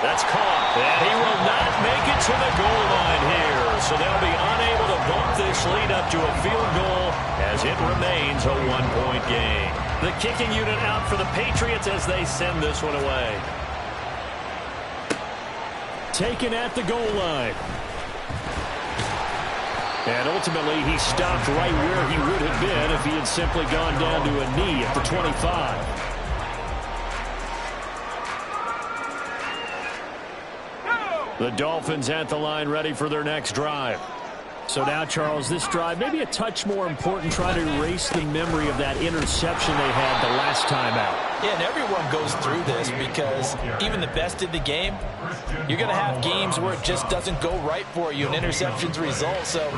That's caught. And he will not make it to the goal line here. So they'll be unable to bump this lead up to a field goal as it remains a 1-point game. The kicking unit out for the Patriots as they send this one away. Taken at the goal line. And ultimately he stopped right where he would have been if he had simply gone down to a knee at the 25. The Dolphins at the line ready for their next drive. So now, Charles, this drive maybe a touch more important, trying to erase the memory of that interception they had the last time out. Yeah, and everyone goes through this because even the best in the game, you're going to have games where it just doesn't go right for you and interceptions result. So,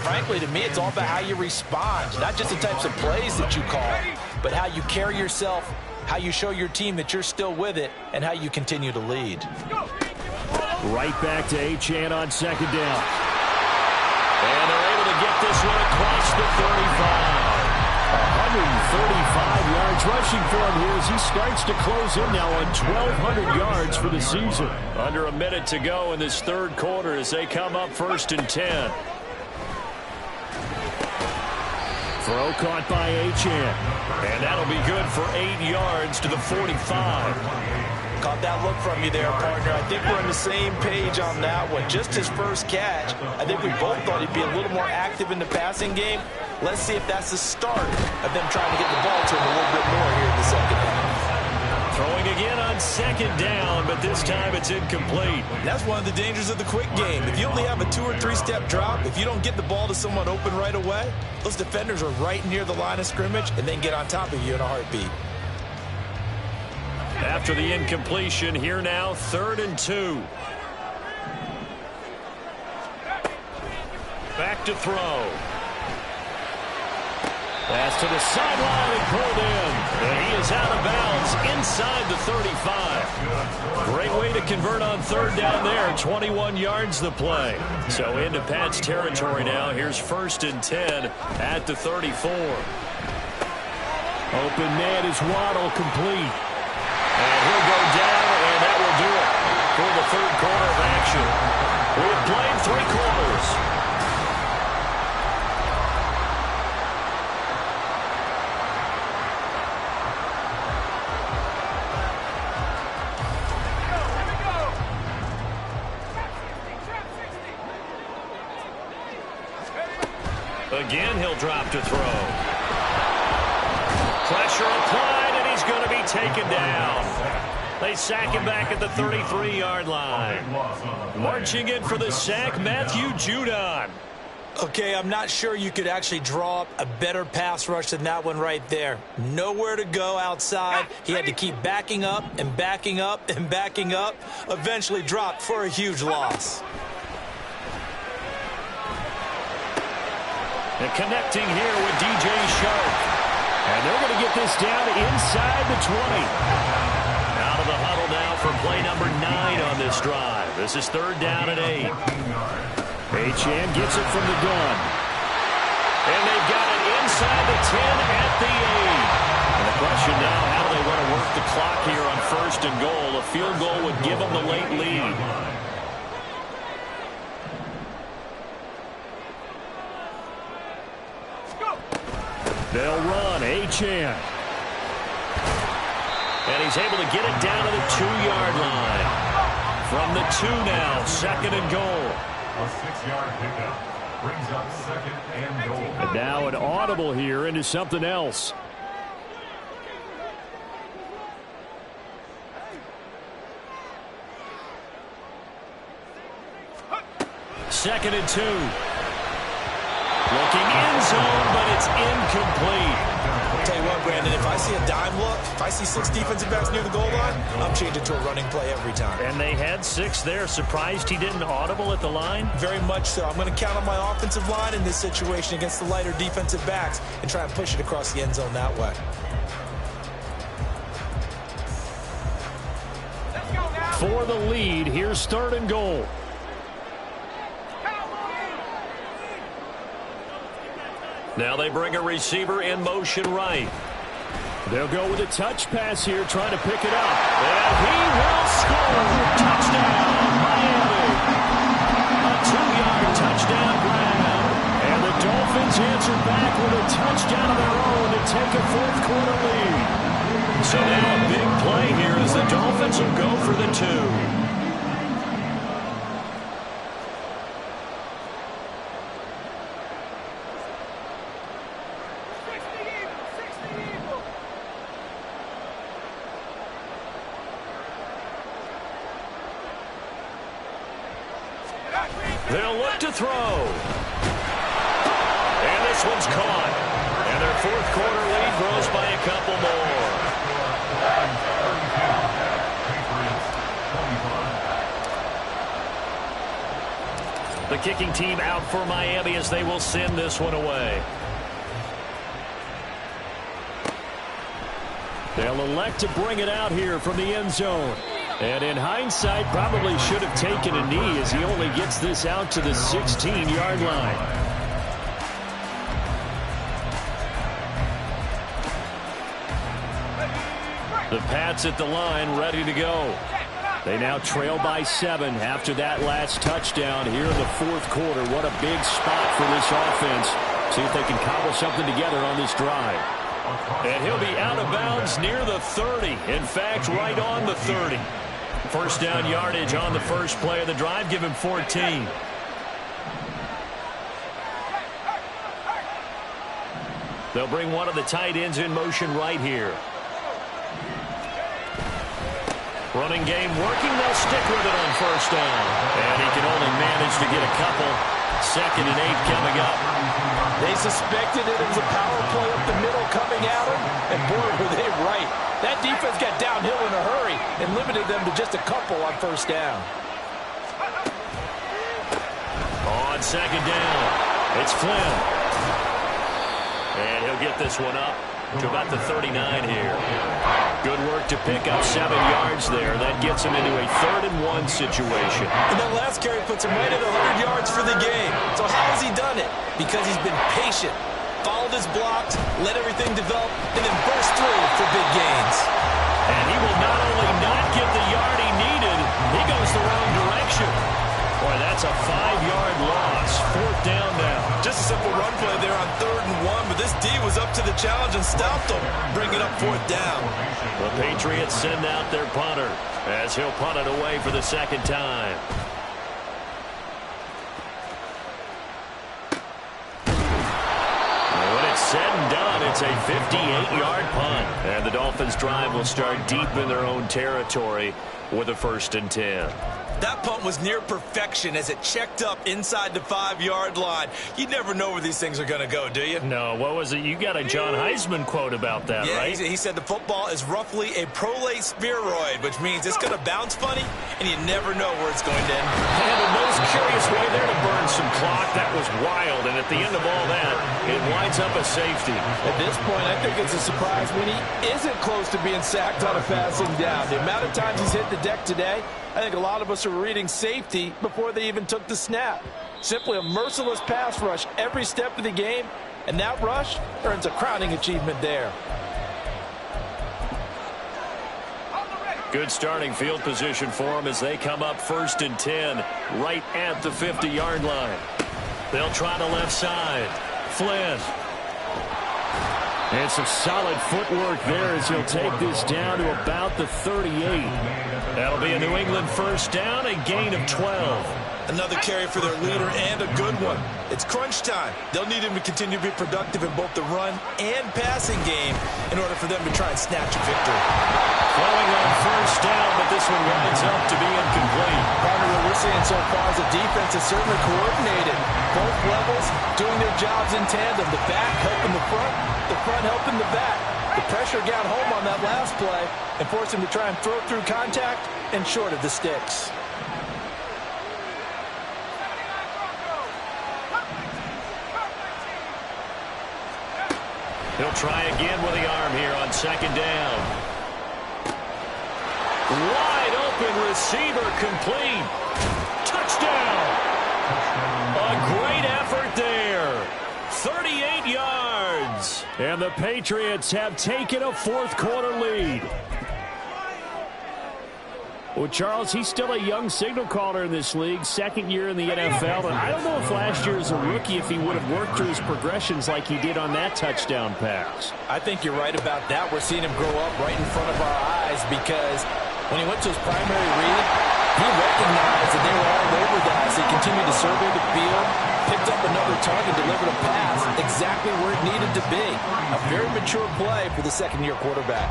frankly, to me, it's all about how you respond, not just the types of plays that you call, but how you carry yourself, how you show your team that you're still with it, and how you continue to lead. Right back to Achane on 2nd down. And they're able to get this one across the 35. 135 yards rushing for him here as he starts to close in now on 1,200 yards for the season. Under a minute to go in this third quarter as they come up 1st and 10. Throw caught by Achane. And that'll be good for 8 yards to the 45. Caught that look from you there, partner. I think we're on the same page on that one. Just his first catch, I think we both thought he'd be a little more active in the passing game. Let's see if that's the start of them trying to get the ball to him a little bit more here in the second half. Throwing again on second down, but this time it's incomplete. That's one of the dangers of the quick game. If you only have a 2- or 3-step drop, if you don't get the ball to someone open right away, those defenders are right near the line of scrimmage and then get on top of you in a heartbeat. After the incompletion, here now, 3rd and 2. Back to throw. Pass to the sideline and pulled in. And he is out of bounds inside the 35. Great way to convert on 3rd down there. 21 yards the play. So into Pat's territory now. Here's 1st and 10 at the 34. Open man is Waddle, complete. And he'll go down, and that will do it for the 3rd quarter of action. We have played 3 quarters. Again, he'll drop to throw. Pressure applied, and he's going to be taken down. They sack him back at the 33-yard line. Marching in for the sack, Matthew Judon. Okay, I'm not sure you could actually draw up a better pass rush than that one right there. Nowhere to go outside. He had to keep backing up and backing up and backing up. Eventually dropped for a huge loss. And connecting here with DJ Sharp. And they're going to get this down inside the 20. Out of the huddle now for play number 9 on this drive. This is 3rd down and 8. Achane gets it from the gun. And they've got it inside the 10 at the 8. And the question now, how do they want to work the clock here on 1st and goal? A field goal would give them the late lead. They'll run, Achane. And he's able to get it down to the 2-yard line. From the 2 now, 2nd and goal. A 6-yard pickup brings up 2nd and goal. And now an audible here into something else. Second and 2. Looking end zone, but it's incomplete. I'll tell you what, Brandon, if I see a dime look, if I see 6 defensive backs near the goal line, I'm changing to a running play every time. And they had 6 there. Surprised he didn't audible at the line? Very much so. I'm going to count on my offensive line in this situation against the lighter defensive backs and try and push it across the end zone that way. For the lead, here's 3rd and goal. Now they bring a receiver in motion right. They'll go with a touch pass here, trying to pick it up. And he will score. Touchdown, Miami. A 2-yard touchdown grab. And the Dolphins answer back with a touchdown of their own to take a 4th quarter lead. So now a big play here as the Dolphins will go for the 2. They'll look to throw. And this one's caught. And their 4th quarter lead grows by a couple more. The kicking team out for Miami as they will send this one away. They'll elect to bring it out here from the end zone. And in hindsight, probably should have taken a knee as he only gets this out to the 16-yard line. The Pats at the line, ready to go. They now trail by 7 after that last touchdown here in the 4th quarter. What a big spot for this offense. See if they can cobble something together on this drive. And he'll be out of bounds near the 30. In fact, right on the 30. First down yardage on the first play of the drive. Give him 14. They'll bring one of the tight ends in motion right here. Running game working. They'll stick with it on first down. And he can only manage to get a couple. 2nd and 8 coming up. They suspected it was a power play up the middle coming at them. And boy, were they right. That defense got downhill in a hurry and limited them to just a couple on first down. On 2nd down, it's Flynn. And he'll get this one up to about the 39 here. Good work to pick up 7 yards there. That gets him into a 3rd and 1 situation. And that last carry puts him right at 100 yards for the game. So how has he done it? Because he's been patient, followed his blocks, let everything develop, and then burst through for big gains. And he will not only not get the yard he needed, he goes the wrong direction. Boy, that's a 5-yard loss. 4th down now. Just a simple run play there on 3rd and 1, but this D was up to the challenge and stopped them, bringing up 4th down. The Patriots send out their punter as he'll punt it away for the 2nd time. And when it's said and done, it's a 58-yard punt. And the Dolphins' drive will start deep in their own territory with a 1st and 10. That punt was near perfection as it checked up inside the 5-yard line. You never know where these things are going to go, do you? No, what was it? You got a John Heisman quote about that, yeah, right? He said the football is roughly a prolate spheroid, which means it's going to bounce funny, and you never know where it's going to end. And the most curious way there to burn some clock. That was wild, and at the end of all that, it winds up a safety. At this point, I think it's a surprise when he isn't close to being sacked on a passing down. The amount of times he's hit the deck today, I think a lot of us are reading safety before they even took the snap. Simply a merciless pass rush every step of the game, and that rush earns a crowning achievement there. Good starting field position for them as they come up 1st and 10 right at the 50-yard line. They'll try the left side. Flynn. And some solid footwork there as he'll take this down to about the 38. That'll be a New England 1st down, a gain of 12. Another carry for their leader and a good one. It's crunch time. They'll need him to continue to be productive in both the run and passing game in order for them to try and snatch a victory. Throwing on 1st down, but this one winds up to be incomplete. Partner, what we're seeing so far is the defense is certainly coordinated. Both levels doing their jobs in tandem. The back helping the front helping the back. The pressure got home on that last play and forced him to try and throw through contact and short of the sticks. He'll try again with the arm here on 2nd down. Wide open receiver complete. Touchdown. A great effort there. 38 yards. And the Patriots have taken a 4th quarter lead. Well, Charles, he's still a young signal caller in this league, 2nd year in the NFL. And I don't know if last year as a rookie, if he would have worked through his progressions like he did on that touchdown pass. I think you're right about that. We're seeing him grow up right in front of our eyes because when he went to his primary read, he recognized that they were all over that as he continued to survey the field, picked up another target, delivered a pass exactly where it needed to be. A very mature play for the 2nd-year quarterback.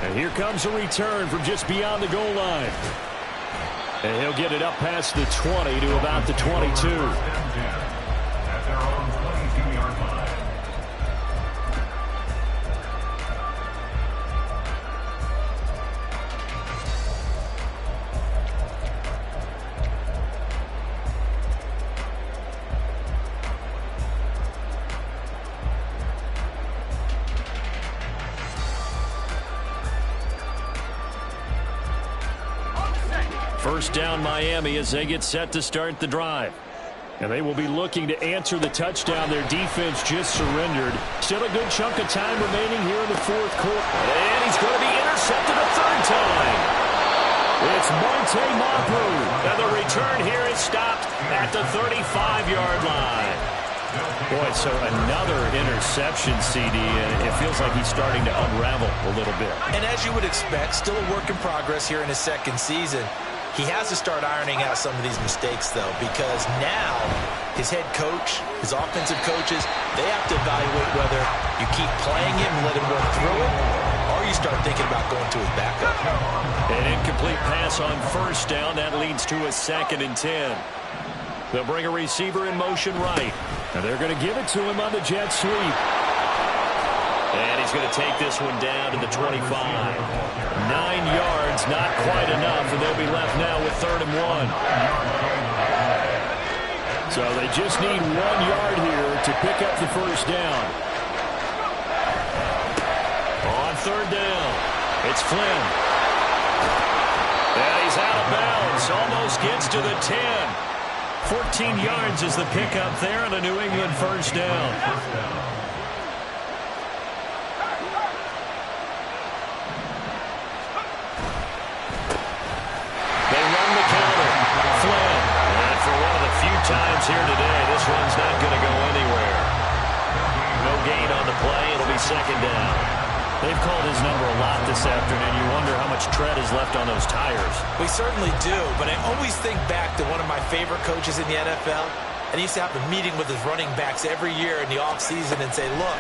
And here comes a return from just beyond the goal line. And he'll get it up past the 20 to about the 22. At their own 22-yard line. First down Miami as they get set to start the drive. And they will be looking to answer the touchdown their defense just surrendered. Still a good chunk of time remaining here in the 4th quarter. And he's going to be intercepted a 3rd time. It's Marte Mapu. And the return here is stopped at the 35-yard line. Boy, so another interception, CD, and it feels like he's starting to unravel a little bit. And as you would expect, still a work in progress here in his second season. He has to start ironing out some of these mistakes, though, because now his head coach, his offensive coaches, they have to evaluate whether you keep playing him and let him work through it, or you start thinking about going to his backup. An incomplete pass on first down. That leads to a 2nd and 10. They'll bring a receiver in motion right. And they're going to give it to him on the jet sweep. And he's going to take this one down to the 25. 9 yards, not quite enough, and they'll be left now with 3rd and 1. So they just need 1 yard here to pick up the first down. On 3rd down, it's Flynn. And he's out of bounds, almost gets to the 10. 14 yards is the pickup there on a New England first down. They run the counter. Flynn. And for one of the few times here today, this one's not going to go anywhere. No gain on the play. It'll be 2nd down. They've called his number a lot this afternoon. You wonder how much tread is left on those tires. We certainly do, but I always think back to one of my favorite coaches in the NFL, and he used to have a meeting with his running backs every year in the offseason and say, look,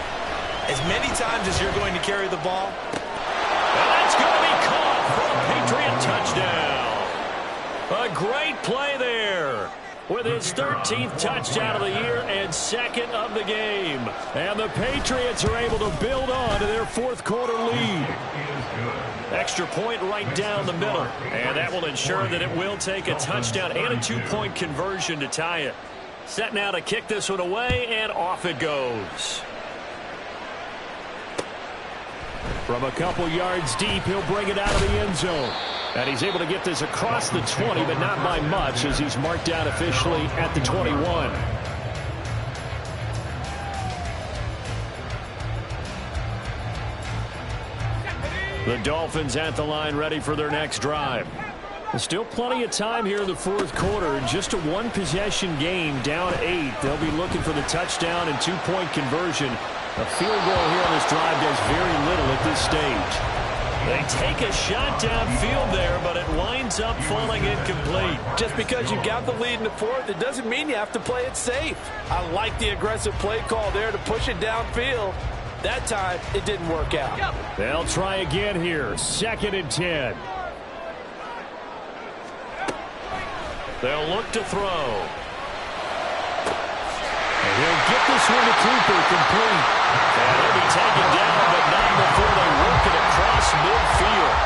as many times as you're going to carry the ball, and that's going to be caught for a Patriot touchdown. A great play there with his 13th touchdown of the year and 2nd of the game. And the Patriots are able to build on to their 4th quarter lead. Extra point right down the middle. And that will ensure that it will take a touchdown and a 2-point conversion to tie it. Set now to kick this one away, and off it goes. From a couple yards deep, he'll bring it out of the end zone. And he's able to get this across the 20, but not by much, as he's marked down officially at the 21. The Dolphins at the line, ready for their next drive. There's still plenty of time here in the 4th quarter. Just a 1-possession game, down 8. They'll be looking for the touchdown and 2-point conversion. A field goal here on this drive does very little at this stage. They take a shot downfield there, but it winds up falling incomplete. Just because you got the lead in the 4th, it doesn't mean you have to play it safe. I like the aggressive play call there to push it downfield. That time, it didn't work out. They'll try again here. 2nd and 10. They'll look to throw. And he'll get this one to Cooper, complete. And he'll be taken down, but not before they work it across midfield.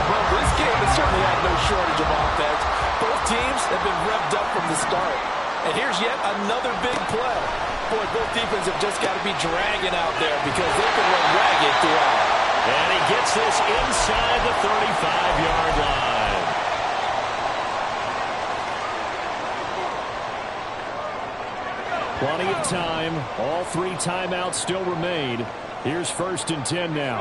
Well, this game has certainly had no shortage of offense. Both teams have been revved up from the start. And here's yet another big play. Boy, both defenses have just got to be dragging out there because they can run ragged throughout. And he gets this inside the 35-yard line. Plenty of time. All 3 timeouts still remain. Here's 1st and 10 now.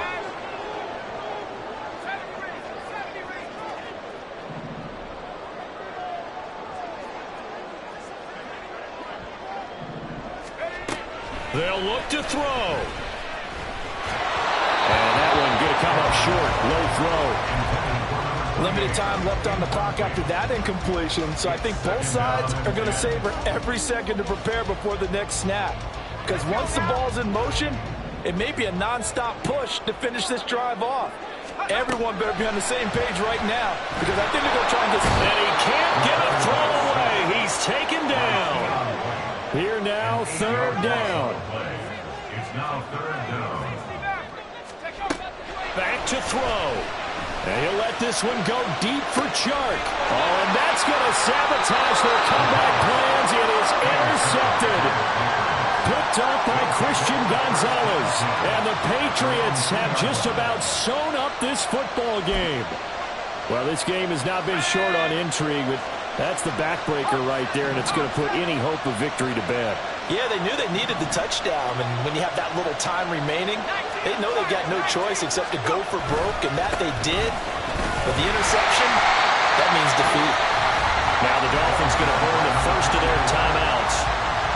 They'll look to throw. And that one going to come up short. Low throw. Limited time left on the clock after that incompletion, so I think both sides are going to savor every second to prepare before the next snap. Because once the ball's in motion, it may be a non-stop push to finish this drive off. Everyone better be on the same page right now, because I think they're going to try and get... And he can't get a throw away. He's taken down. Here now, 3rd down. It's now 3rd down. Back to throw. And he'll let this one go deep for Chark. Oh, and that's going to sabotage their comeback plans. It is intercepted. Picked up by Christian Gonzalez. And the Patriots have just about sewn up this football game. Well, this game has not been short on intrigue, but that's the backbreaker right there, and it's going to put any hope of victory to bed. Yeah, they knew they needed the touchdown, and when you have that little time remaining, they know they've got no choice except to go for broke, and that they did. But the interception, that means defeat. Now the Dolphins going to burn the first of their timeouts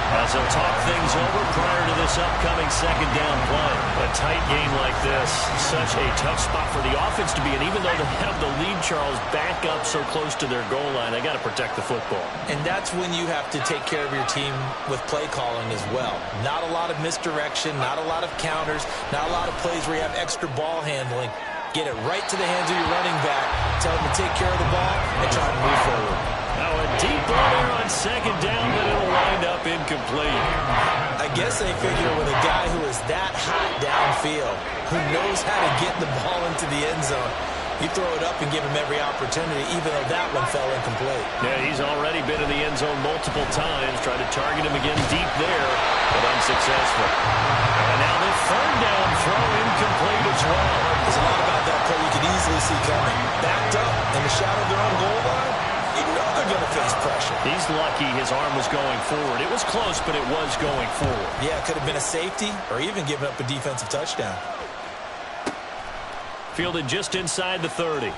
as they'll talk things over prior to this upcoming second down play. A tight game like this, such a tough spot for the offense to be in. Even though they have the lead, Charles, back up so close to their goal line, they got to protect the football. And that's when you have to take care of your team with play calling as well. Not a lot of misdirection, not a lot of counters, not a lot of plays where you have extra ball handling. Get it right to the hands of your running back, tell him to take care of the ball, and try to move forward. Now a deep ball there on second down, but it'll wind up incomplete. I guess they figure with a guy who is that hot downfield, who knows how to get the ball into the end zone, you throw it up and give him every opportunity, even though that one fell incomplete. Yeah, he's already been in the end zone multiple times, tried to target him again deep there, but unsuccessful. And now the third down throw incomplete as well. There's a lot about that play you could easily see coming. Backed up in the shadow of their own goal line, you know they're going to face pressure. He's lucky his arm was going forward. It was close, but it was going forward. Yeah, it could have been a safety or even given up a defensive touchdown. Fielded just inside the 30.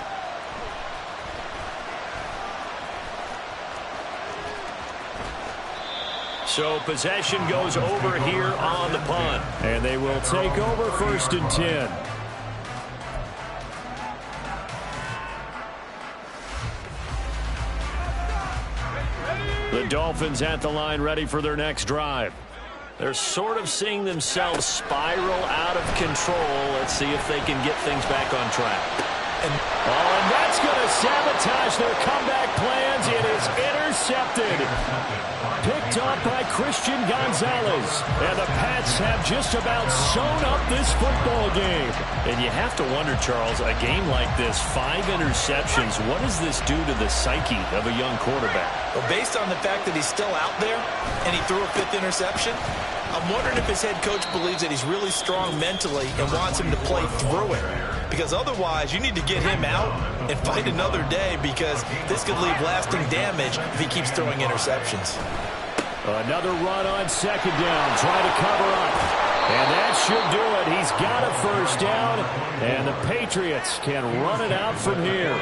So possession goes over here on the punt. And they will take over 1st and 10. The Dolphins at the line ready for their next drive. They're sort of seeing themselves spiral out of control. Let's see if they can get things back on track. And that's going to sabotage their comeback plans. It is intercepted. Picked up by Christian Gonzalez. And the Pats have just about sewn up this football game. And you have to wonder, Charles, a game like this, 5 interceptions, what does this do to the psyche of a young quarterback? Well, based on the fact that he's still out there and he threw a 5th interception, I'm wondering if his head coach believes that he's really strong mentally and wants him to play through it. Because otherwise, you need to get him out and fight another day, because this could leave lasting damage if he keeps throwing interceptions. Another run on second down. Try to cover up. And that should do it. He's got a first down. And the Patriots can run it out from here.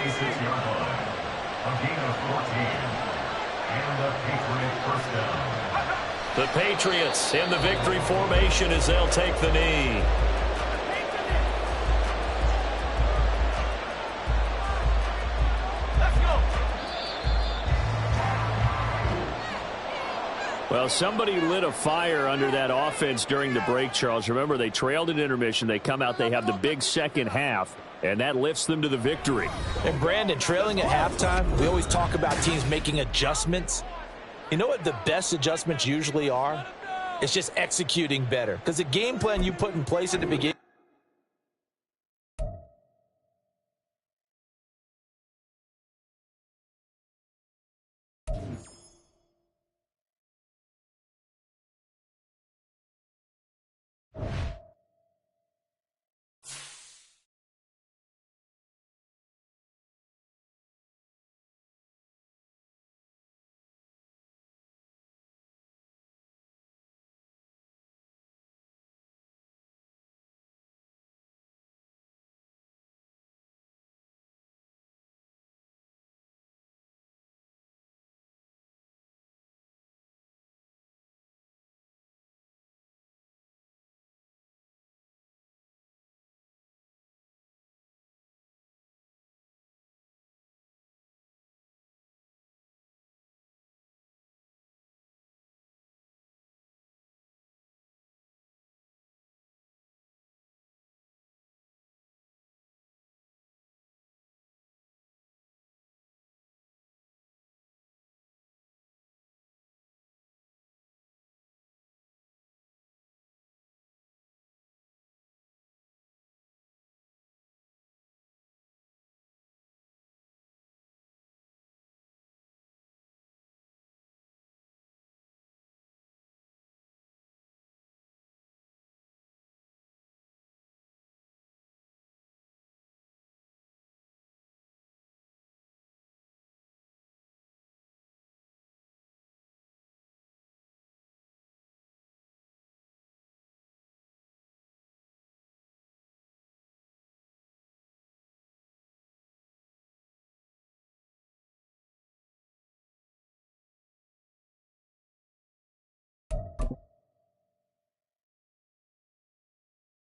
The Patriots in the victory formation as they'll take the knee. Well, somebody lit a fire under that offense during the break, Charles. Remember, they trailed at intermission. They come out, they have the big second half, and that lifts them to the victory. And, Brandon, trailing at halftime, we always talk about teams making adjustments. You know what the best adjustments usually are? It's just executing better. Because the game plan you put in place at the beginning